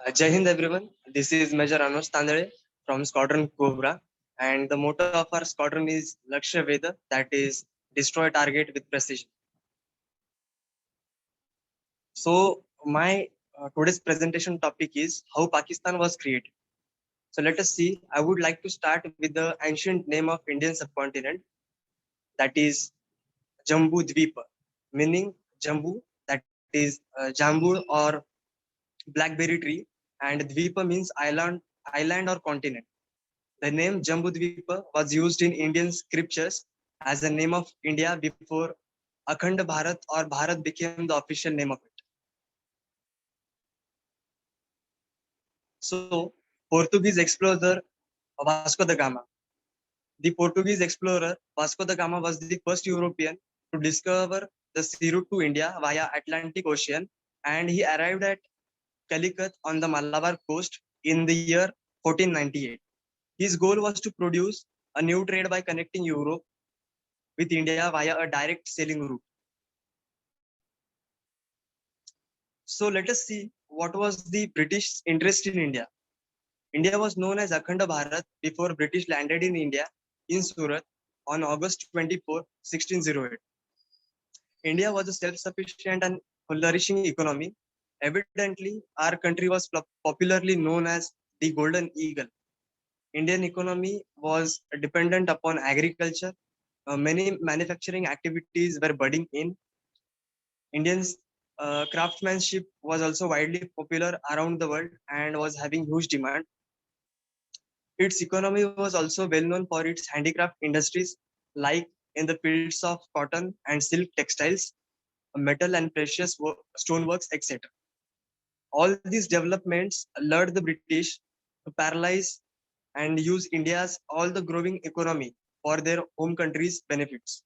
Jai Hind everyone. This is Major Anosh Tandale from Squadron Cobra, and the motto of our squadron is Lakshya Veda, that is destroy target with precision. So my today's presentation topic is how Pakistan was created. So let us see. I would like to start with the ancient name of Indian subcontinent, that is Jambu Dvipa, meaning Jambu, that is Jambu or blackberry tree, and Dvipa means island or continent. The name Jambudvipa was used in Indian scriptures as the name of India before Akhand Bharat or Bharat became the official name of it. So, Portuguese explorer Vasco da Gama. The Portuguese explorer Vasco da Gama was the first European to discover the sea route to India via Atlantic Ocean, and he arrived at Calicut on the Malabar coast in the year 1498. His goal was to produce a new trade by connecting Europe with India via a direct sailing route. So let us see what was the British interest in India. India was known as Akhanda Bharat before British landed in India in Surat on August 24, 1608. India was a self-sufficient and flourishing economy. Evidently, our country was popularly known as the Golden Eagle. Indian economy was dependent upon agriculture. Many manufacturing activities were budding in. Indians craftsmanship was also widely popular around the world and was having huge demand. Its economy was also well known for its handicraft industries, like in the fields of cotton and silk textiles, metal and precious stoneworks, etc. All these developments lured the British to paralyze and use India's all the growing economy for their home country's benefits.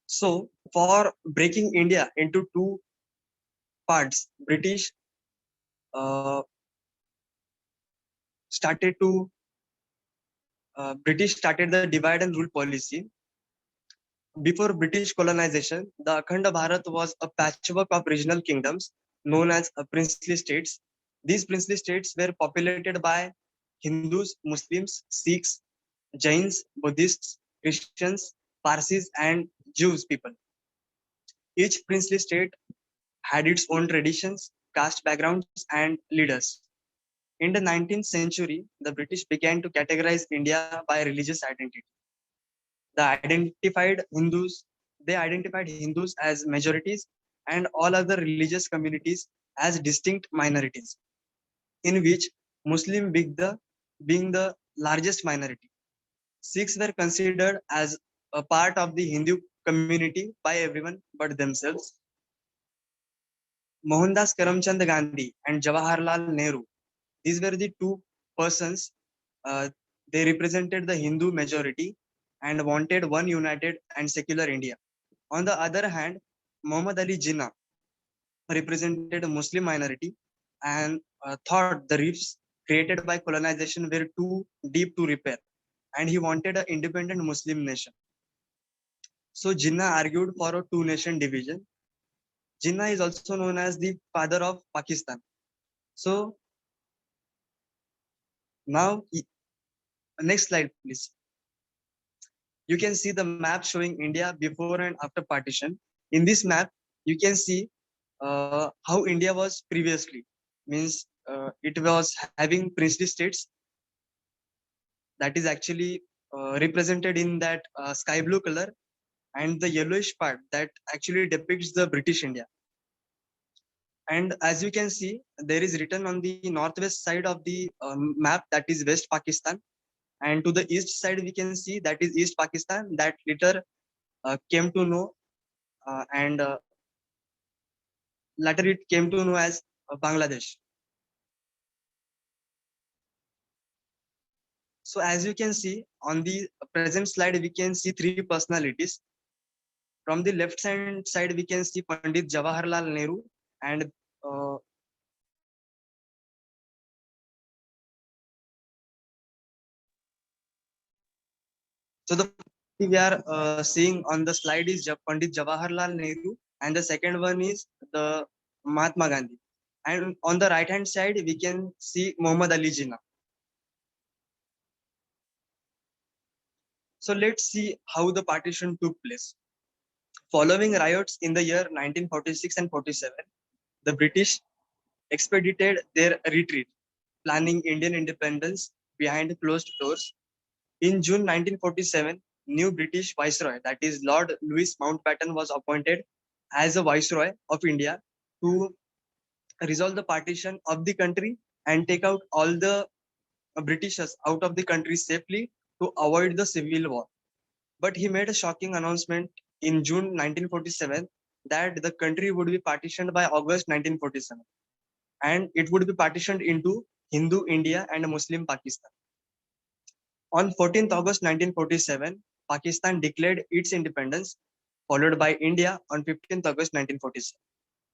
So, for breaking India into two parts, uh, started to British started the divide and rule policy. Before British colonization, the Akhanda Bharat was a patchwork of regional kingdoms known as princely states. These princely states were populated by Hindus, Muslims, Sikhs, Jains, Buddhists, Christians, Parsis, and Jews people. Each princely state had its own traditions, caste backgrounds, and leaders. In the 19th century, the British began to categorize India by religious identity. The identified Hindus, they identified Hindus as majorities and all other religious communities as distinct minorities, in which Muslim being the largest minority. Sikhs were considered as a part of the Hindu community by everyone but themselves. Mohandas Karamchand Gandhi and Jawaharlal Nehru, these were the two persons. Uh, they represented the Hindu majority and wanted one united and secular India. On the other hand, Muhammad Ali Jinnah represented a Muslim minority and thought the rifts created by colonization were too deep to repair, and he wanted an independent Muslim nation. So Jinnah argued for a two-nation division. Jinnah is also known as the father of Pakistan. So now, next slide, please. You can see the map showing India before and after partition. In this map, you can see how India was previously. Means it was having princely states that is actually represented in that sky blue color, and the yellowish part that actually depicts the British India. And as you can see, there is written on the northwest side of the map, that is West Pakistan, and to the east side we can see that is East Pakistan, that later came to know and later it came to know as Bangladesh. So as you can see on the present slide, we can see three personalities. From the left hand side, we can see Pandit Jawaharlal Nehru, and uh, so the we are seeing on the slide is Pandit Jawaharlal Nehru, and the second one is the Mahatma Gandhi. And on the right hand side, we can see Muhammad Ali Jinnah. So let's see how the partition took place. Following riots in the year 1946 and 47, the British expedited their retreat, planning Indian independence behind closed doors. In June 1947, new British Viceroy, that is Lord Louis Mountbatten, was appointed as a Viceroy of India to resolve the partition of the country and take out all the Britishers out of the country safely to avoid the civil war. But he made a shocking announcement in June 1947 that the country would be partitioned by August 1947 and it would be partitioned into Hindu India and Muslim Pakistan. On 14th August 1947, Pakistan declared its independence, followed by India on 15th August 1947.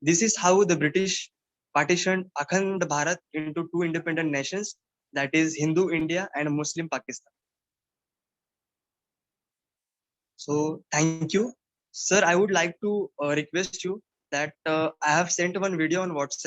This is how the British partitioned Akhand Bharat into two independent nations, that is Hindu India and Muslim Pakistan. So thank you. Sir, I would like to request you that I have sent one video on WhatsApp